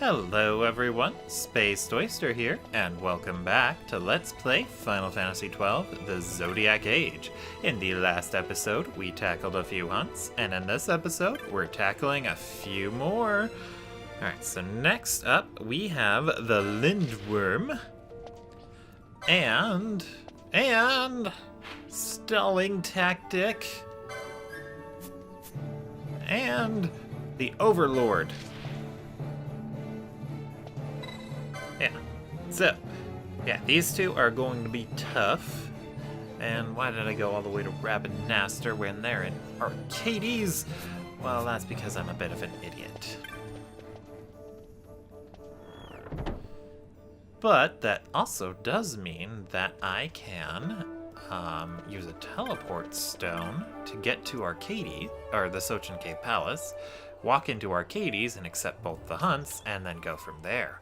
Hello everyone, Spaced Oyster here, and welcome back to Let's Play Final Fantasy XII The Zodiac Age. In the last episode, we tackled a few hunts, and in this episode, we're tackling a few more. Alright, so next up, we have the Lindworm, and Stalling Tactic, and the Overlord. So, these two are going to be tough. And why did I go all the way to Rabinaster when they're in Arcades? Well, that's because I'm a bit of an idiot. But that also does mean that I can use a teleport stone to get to Arcades, or the Sochin Cave Palace, walk into Arcades and accept both the hunts, and then go from there.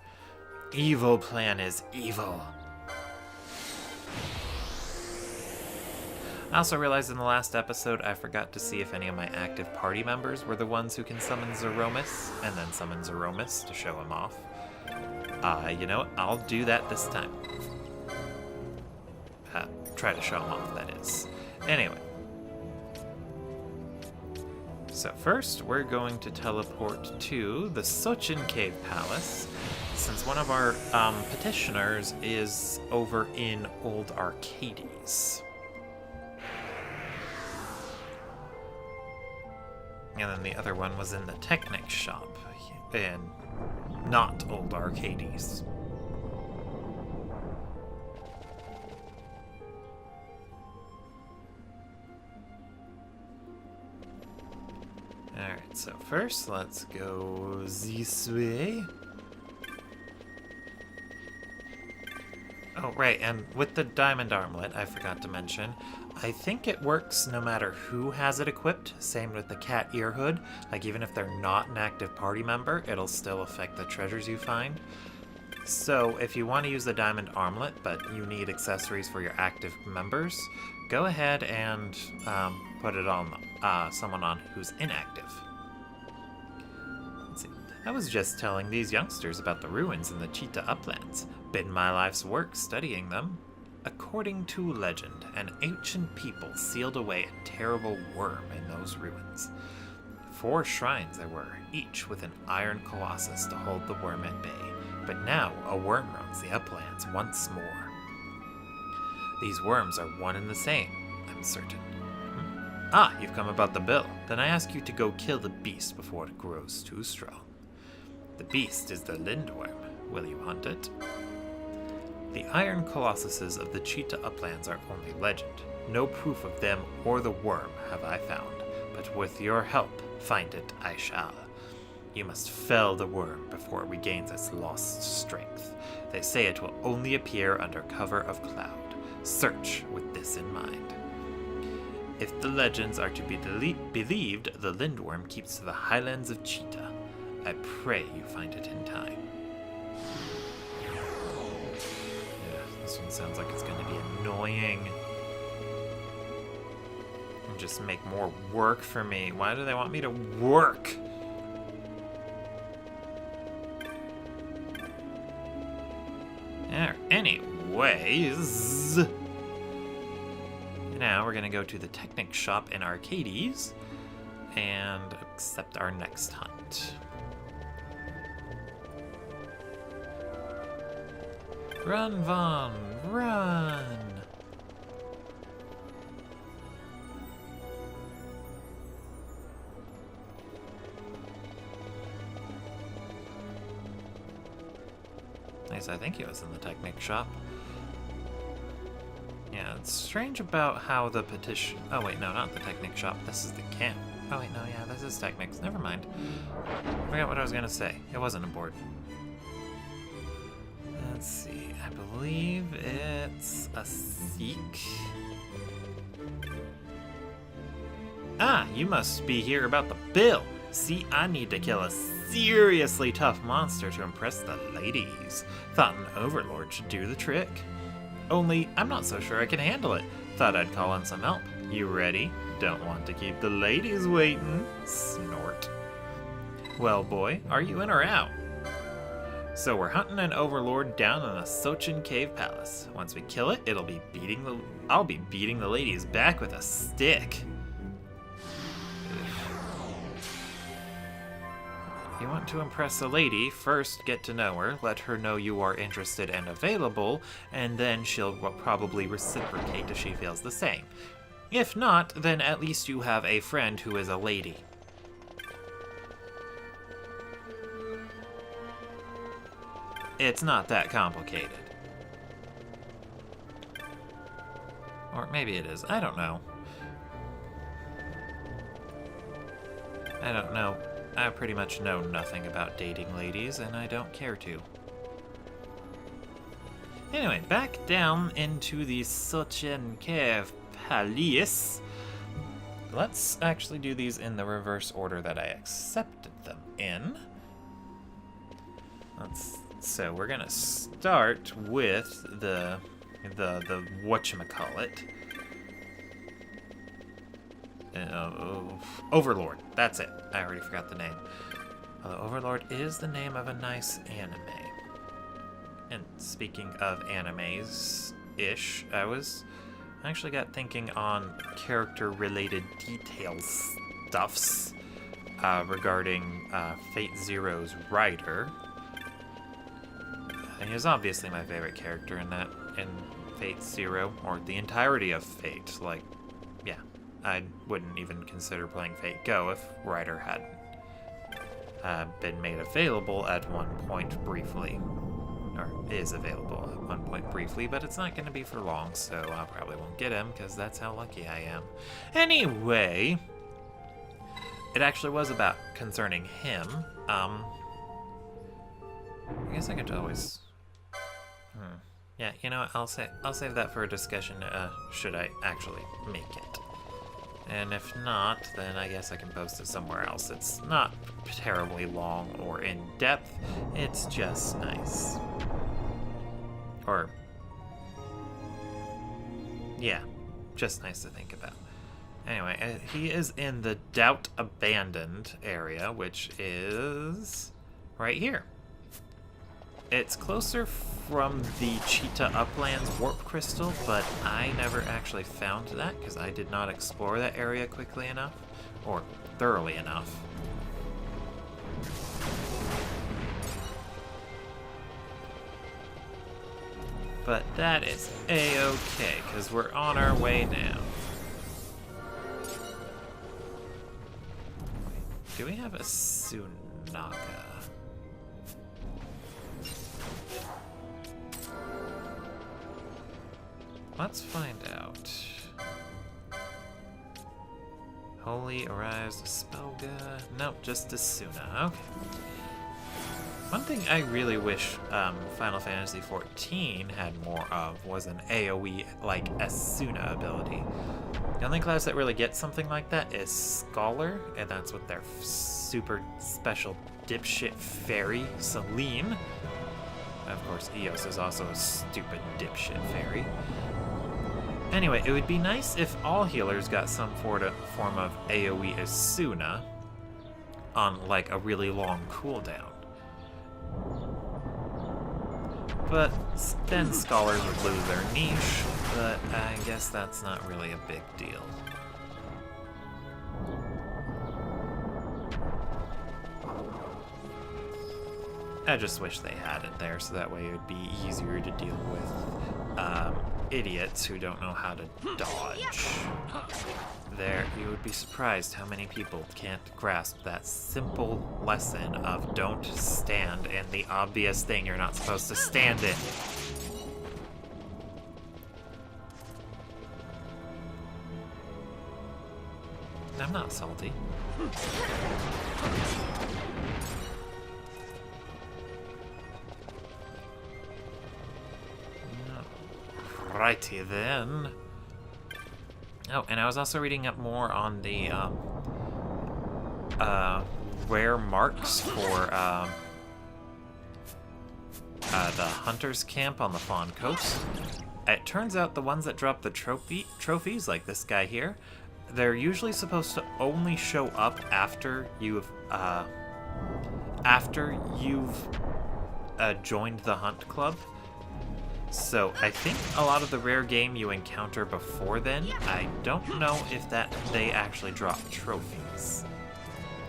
Evil plan is evil. I also realized in the last episode I forgot to see if any of my active party members were the ones who can summon Zeromus, and then summon Zeromus to show him off. You know what? I'll do that this time. Try to show him off, that is. Anyway. So first, we're going to teleport to the Sochin Cave Palace, since one of our petitioners is over in Old Arcades. And then the other one was in the Technic shop in not Old Arcades. Alright, so first let's go this way. Oh, right, and with the diamond armlet, I forgot to mention, I think it works no matter who has it equipped. Same with the cat ear hood. Like, even if they're not an active party member, it'll still affect the treasures you find. So, if you want to use the diamond armlet, but you need accessories for your active members, go ahead and put it on someone on who's inactive. Let's see. I was just telling these youngsters about the ruins in the Cheetah Uplands. Been my life's work studying them. According to legend, an ancient people sealed away a terrible worm in those ruins. 4 shrines there were, each with an iron colossus to hold the worm at bay. But now a worm roams the uplands once more. These worms are one and the same, I'm certain. Ah, you've come about the bill. Then I ask you to go kill the beast before it grows too strong. The beast is the Lindworm. Will you hunt it? The iron colossuses of the Cheetah Uplands are only legend. No proof of them or the worm have I found, but with your help, find it I shall. You must fell the worm before it regains its lost strength. They say it will only appear under cover of cloud. Search with this in mind. If the legends are to be believed, the Lindworm keeps to the highlands of Cheetah. I pray you find it in time. This one sounds like it's going to be annoying. And just make more work for me. Why do they want me to work? Anyways. Now we're going to go to the Technic shop in Arcades and accept our next hunt. Run, Vaughn, run! Nice, I think he was in the Technic shop. Yeah, it's strange about how the petition... Oh wait, no, not the Technic shop. This is the camp. Oh wait, no, yeah, this is Technics. Never mind. I forgot what I was gonna say. It wasn't important. Let's see, I believe it's a Seek. Ah, you must be here about the bill. See, I need to kill a seriously tough monster to impress the ladies. Thought an overlord should do the trick. Only, I'm not so sure I can handle it. Thought I'd call in some help. You ready? Don't want to keep the ladies waiting. Snort. Well, boy, are you in or out? So we're hunting an overlord down in the Sochin Cave Palace. Once we kill it, I'll be beating the lady's back with a stick. You want to impress a lady, first get to know her, let her know you are interested and available, and then she'll probably reciprocate if she feels the same. If not, then at least you have a friend who is a lady. It's not that complicated. Or maybe it is. I don't know. I don't know. I pretty much know nothing about dating ladies, and I don't care to. Anyway, back down into the Sochin Cave Palace. Let's actually do these in the reverse order that I accepted them in. So we're gonna start with the whatchamacallit. Overlord. That's it. I already forgot the name. Overlord is the name of a nice anime. And speaking of animes-ish, I actually got thinking on character-related details stuffs regarding Fate Zero's writer. And he is obviously my favorite character in Fate Zero, or the entirety of Fate. Like, yeah, I wouldn't even consider playing Fate Go if Ryder hadn't been made available at one point briefly. Or is available at one point briefly, but it's not going to be for long, so I probably won't get him, because that's how lucky I am. Anyway, it actually was about concerning him. I guess I could always... Yeah, you know what, I'll save that for a discussion, should I actually make it. And if not, then I guess I can post it somewhere else. It's not terribly long or in-depth, it's just nice. Or, yeah, just nice to think about. Anyway, he is in the Doubt Abandoned area, which is right here. It's closer from the Cheetah Uplands Warp Crystal, but I never actually found that because I did not explore that area quickly enough, or thoroughly enough. But that is a-okay, because we're on our way now. Do we have a Sunaga? Let's find out. Holy arrives, Spelga. Nope, just Asuna. Okay. One thing I really wish Final Fantasy XIV had more of was an AoE like Asuna ability. The only class that really gets something like that is Scholar, and that's with their super special dipshit fairy, Celine. Of course, Eos is also a stupid dipshit fairy. Anyway, it would be nice if all healers got some form of AoE Asuna on like a really long cooldown. But then scholars would lose their niche, but I guess that's not really a big deal. I just wish they had it there, so that way it would be easier to deal with idiots who don't know how to dodge. There, you would be surprised how many people can't grasp that simple lesson of don't stand in the obvious thing you're not supposed to stand in. I'm not salty. Righty then. Oh, and I was also reading up more on the rare marks for the Hunters camp on the Phon Coast. It turns out the ones that drop the trophies, like this guy here, they're usually supposed to only show up after you've joined the hunt club. So I think a lot of the rare game you encounter before then, I don't know if that they actually drop trophies.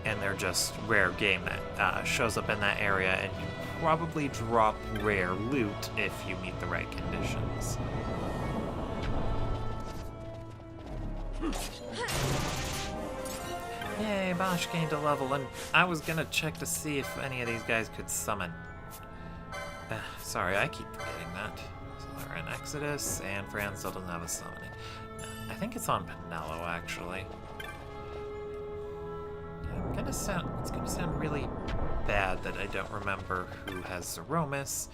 And they're just rare game that shows up in that area, and you probably drop rare loot if you meet the right conditions. Yay, Bosch gained a level, and I was gonna check to see if any of these guys could summon. Sorry, I keep forgetting that. So they're in Exodus, and Fran still doesn't have a summoning. I think it's on Pinello, actually. Yeah, it's gonna sound really bad that I don't remember who has Zeromus,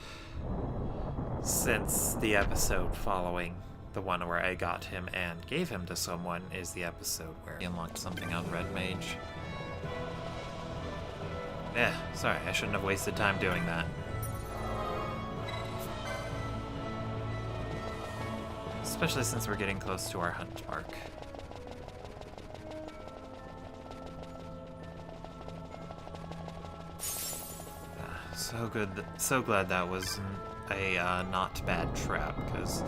since the episode following the one where I got him and gave him to someone is the episode where he unlocked something on Red Mage. Sorry, I shouldn't have wasted time doing that. Especially since we're getting close to our hunt mark. So good, so glad that was a not bad trap, because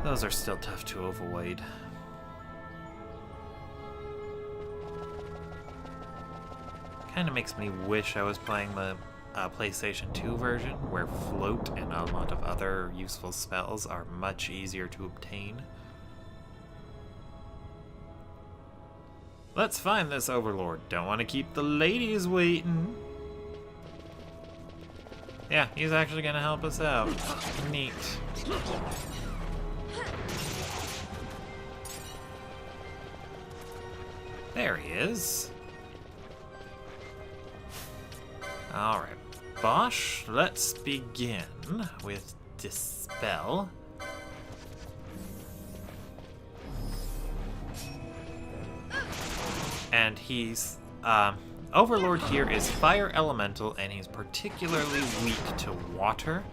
those are still tough to avoid. Kind of makes me wish I was playing the PlayStation 2 version, where float and a lot of other useful spells are much easier to obtain. Let's find this overlord. Don't want to keep the ladies waiting. Yeah, he's actually gonna help us out. Neat. There he is. Alright, Bosch, let's begin with Dispel. And he's, Overlord here is Fire Elemental, and he's particularly weak to water.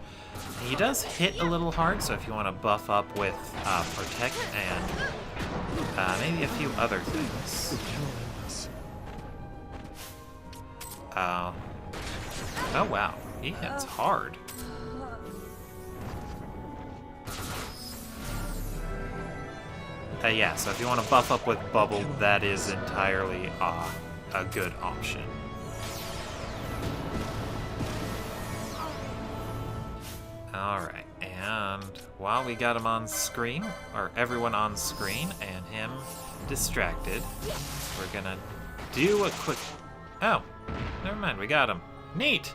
He does hit a little hard, so if you want to buff up with Protect and maybe a few other things. Oh wow, he hits hard. Yeah, so if you want to buff up with Bubble, that is entirely a good option. Alright, and while we got him on screen, or everyone on screen, and him distracted, we're gonna do a quick... Oh, never mind, we got him. Neat!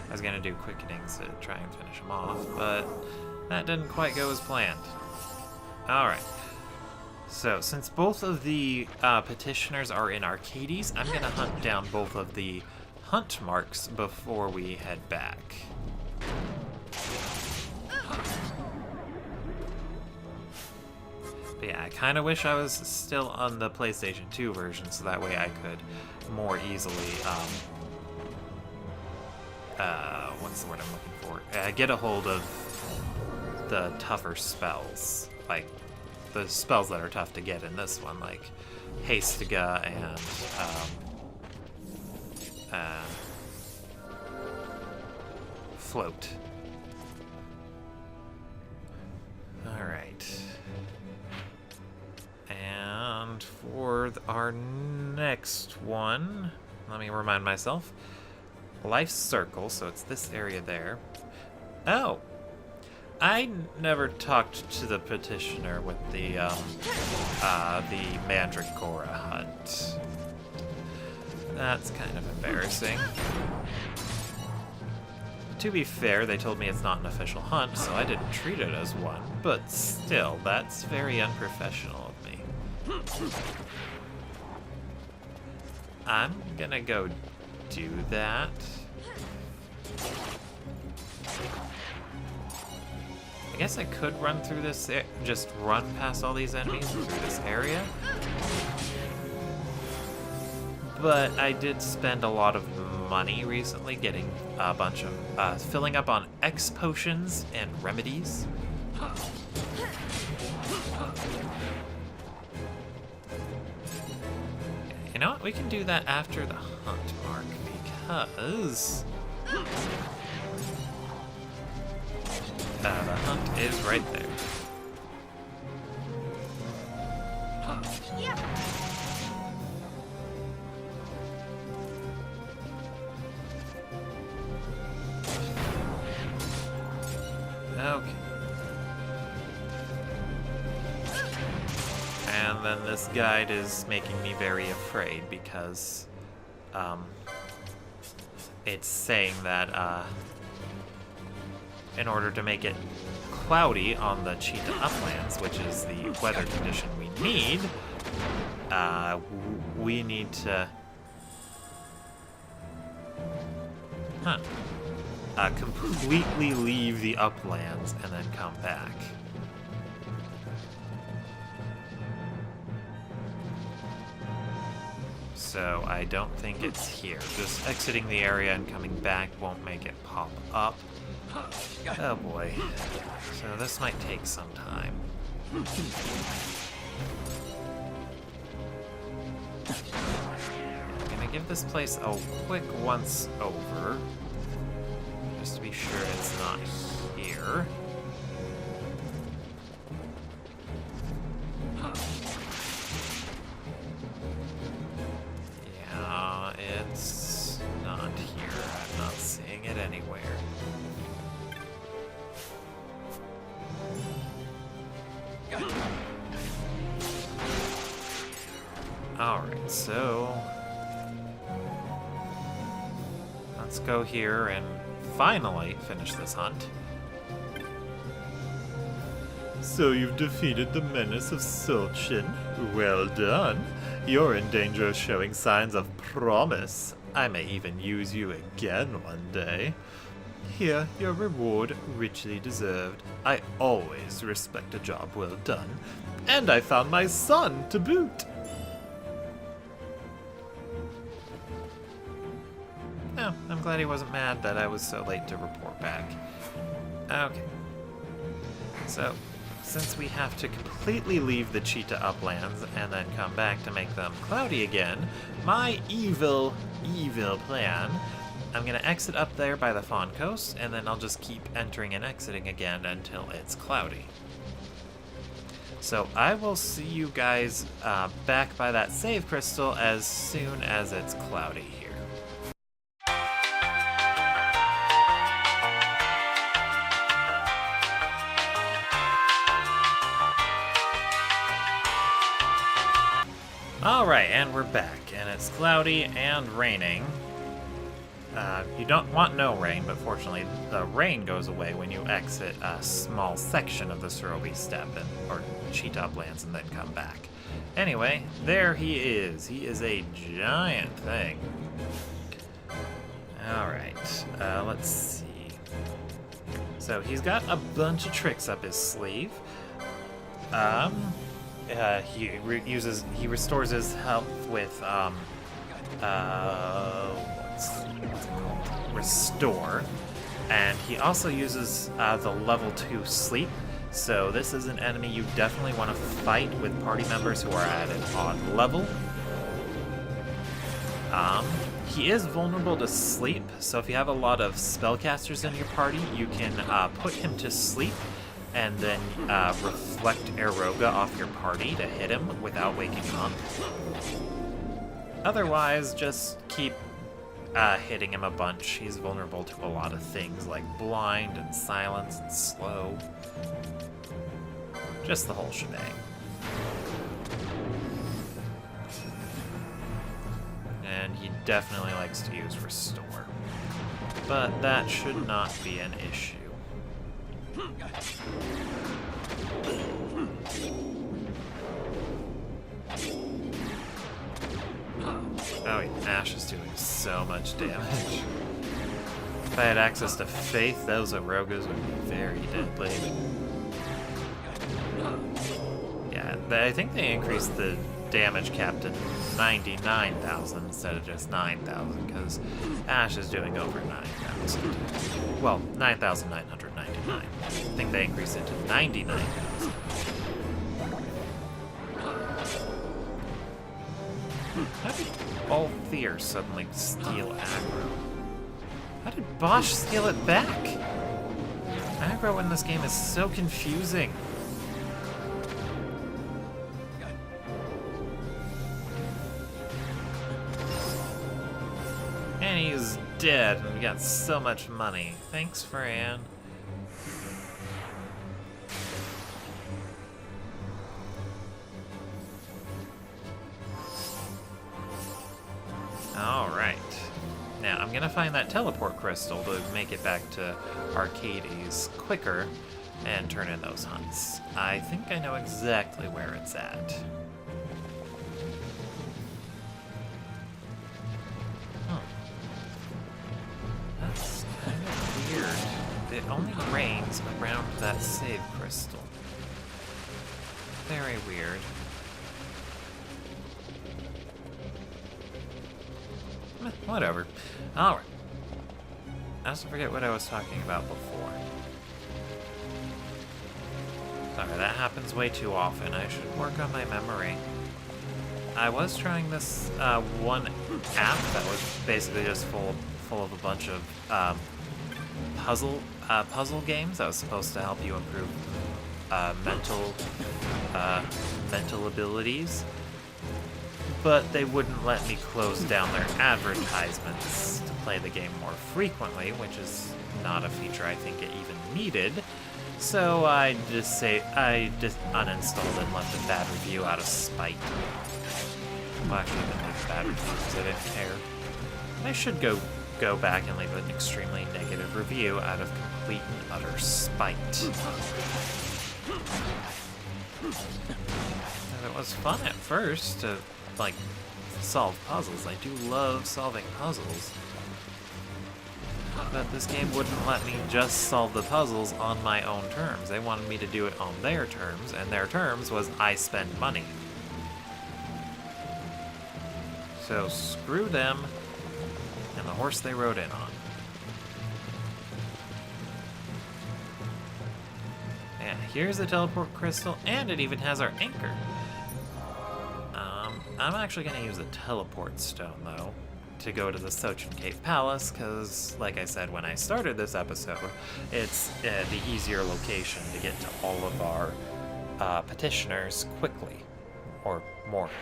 I was gonna do quickenings to try and finish him off, but that didn't quite go as planned. Alright. So, since both of the petitioners are in Arcades, I'm gonna hunt down both of the hunt marks before we head back. But yeah, I kind of wish I was still on the PlayStation 2 version, so that way I could more easily, what's the word I'm looking for? Get a hold of the tougher spells, like the spells that are tough to get in this one, like Hastega and Float. Alright. And for our next one, let me remind myself. Life Circle, so it's this area there. Oh! I never talked to the petitioner with the Mandragora hunt. That's kind of embarrassing. To be fair, they told me it's not an official hunt, so I didn't treat it as one, but still, that's very unprofessional of me. I'm gonna go do that. I guess I could run through this, just run past all these enemies through this area. But I did spend a lot of money recently getting a bunch of, filling up on X potions and remedies. You know what, we can do that after the hunt mark, because the hunt is right there. Okay. And then this guide is making me very afraid because it's saying that in order to make it cloudy on the Cheetah Uplands, which is the weather condition we need, we need to completely leave the uplands and then come back. So I don't think it's here. Just exiting the area and coming back won't make it pop up. Oh boy. So this might take some time. I'm gonna give this place a quick once over, just to be sure it's not here. Yeah, it's not here. I'm not seeing it anywhere. Alright, so let's go here and finally finish this hunt. So you've defeated the menace of Sulchin. Well done. You're in danger of showing signs of promise. I may even use you again one day. Here, your reward, richly deserved. I always respect a job well done. And I found my son to boot. Oh, I'm glad he wasn't mad that I was so late to report back. Okay. So, since we have to completely leave the Cheetah Uplands and then come back to make them cloudy again, my evil plan, I'm gonna exit up there by the Phon Coast, and then I'll just keep entering and exiting again until it's cloudy. So I will see you guys back by that save crystal as soon as it's cloudy here. Alright, and we're back, and it's cloudy and raining. You don't want no rain, but fortunately the rain goes away when you exit a small section of the Surobi Steppe, or Cheetah Uplands, and then come back. Anyway, there he is. He is a giant thing. Alright, let's see. So he's got a bunch of tricks up his sleeve. He restores his health with what's it called? Restore. And he also uses the level 2 sleep. So this is an enemy you definitely want to fight with party members who are at an odd level. He is vulnerable to sleep, so if you have a lot of spellcasters in your party, you can put him to sleep and then reflect Eroga off your party to hit him without waking him up. Otherwise, just keep hitting him a bunch. He's vulnerable to a lot of things like blind and silence and slow. Just the whole shebang. And he definitely likes to use Restore. But that should not be an issue. Oh, Ash is doing so much damage. If I had access to Faith, those Arogas would be very deadly. Yeah, I think they increased the damage cap to 99,000 instead of just 9,000, because Ash is doing over 9,000. Well, 9,999. I think they increased it to 99,000. How did Balthier suddenly steal aggro? How did Bosch steal it back? Aggro in this game is so confusing. And he's dead, and we got so much money. Thanks, Fran. Alright. Now, I'm gonna find that teleport crystal to make it back to Arcades quicker and turn in those hunts. I think I know exactly where it's at. That's kind of weird. It only rains around that save crystal. Very weird. Whatever. Alright. I also forget what I was talking about before. Sorry, that happens way too often. I should work on my memory. I was trying this one app that was basically just full of a bunch of puzzle games that was supposed to help you improve mental abilities. But they wouldn't let me close down their advertisements to play the game more frequently, which is not a feature I think it even needed. So I just uninstalled and left a bad review out of spite. Well, actually, I didn't leave a bad review because I didn't care. I should go back and leave an extremely negative review out of complete and utter spite. And it was fun at first to like solve puzzles. I do love solving puzzles. But this game wouldn't let me just solve the puzzles on my own terms. They wanted me to do it on their terms, and their terms was I spend money. So screw them and the horse they rode in on. Yeah, here's the teleport crystal, and it even has our anchor. I'm actually going to use the teleport stone, though, to go to the Sochin Cave Palace, because, like I said when I started this episode, it's the easier location to get to all of our petitioners quickly, or more quickly.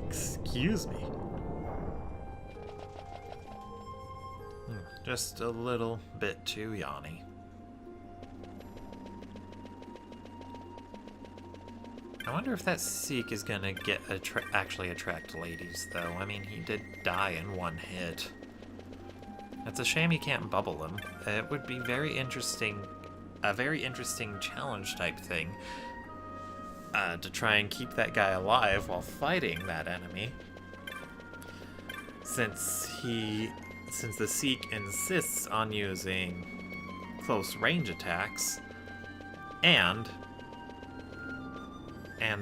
Excuse me. Just a little bit too yawny. I wonder if that Seek is gonna get actually attract ladies, though. I mean, he did die in one hit. It's a shame you can't bubble him. It would be very interesting, a very interesting challenge type thing to try and keep that guy alive while fighting that enemy. Since the Seek insists on using close range attacks, and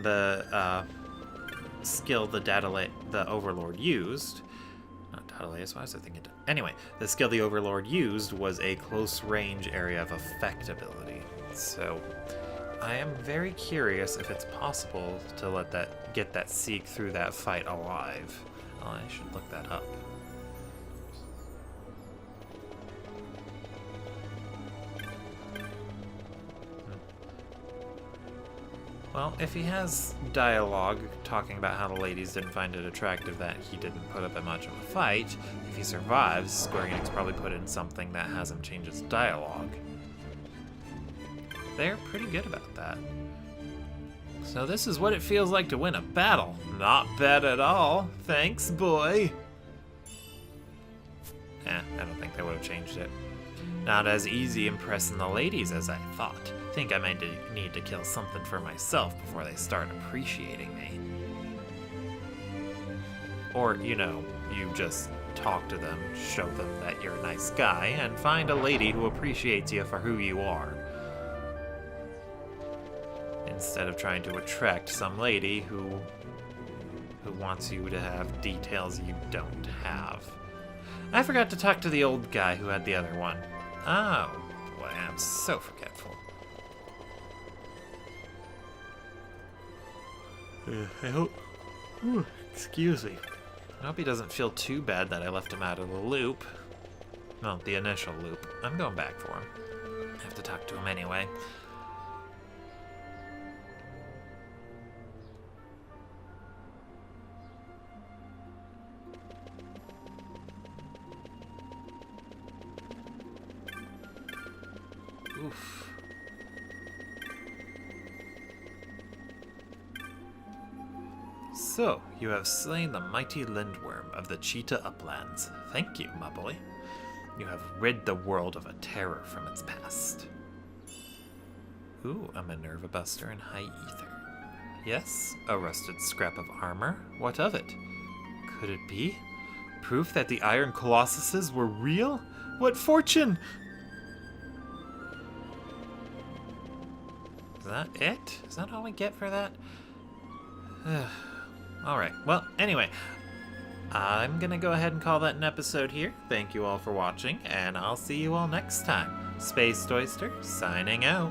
the skill the Overlord used, not Daedalus, why was I thinking? Anyway, the skill the Overlord used was a close range area of effect ability. So I am very curious if it's possible to get that Seek through that fight alive. Oh, I should look that up. Well, if he has dialogue talking about how the ladies didn't find it attractive that he didn't put up much of a fight, if he survives, Square Enix probably put in something that has him change his dialogue. They're pretty good about that. So this is what it feels like to win a battle. Not bad at all. Thanks, boy. I don't think they would have changed it. Not as easy impressing the ladies as I thought. Think I might need to kill something for myself before they start appreciating me. Or, you know, you just talk to them, show them that you're a nice guy, and find a lady who appreciates you for who you are. Instead of trying to attract some lady who wants you to have details you don't have. I forgot to talk to the old guy who had the other one. Oh, boy, I'm so forgetful. I hope... Ooh, excuse me. I hope he doesn't feel too bad that I left him out of the loop. Well, the initial loop. I'm going back for him. I have to talk to him anyway. Oof. So, you have slain the mighty lindworm of the cheetah uplands. Thank you, my boy. You have rid the world of a terror from its past. Ooh, a Minerva Buster in high ether. Yes, a rusted scrap of armor. What of it? Could it be? Proof that the Iron Colossuses were real? What fortune! Is that it? Is that all we get for that? Alright, well, anyway, I'm gonna go ahead and call that an episode here. Thank you all for watching, and I'll see you all next time. Space Toyster, signing out.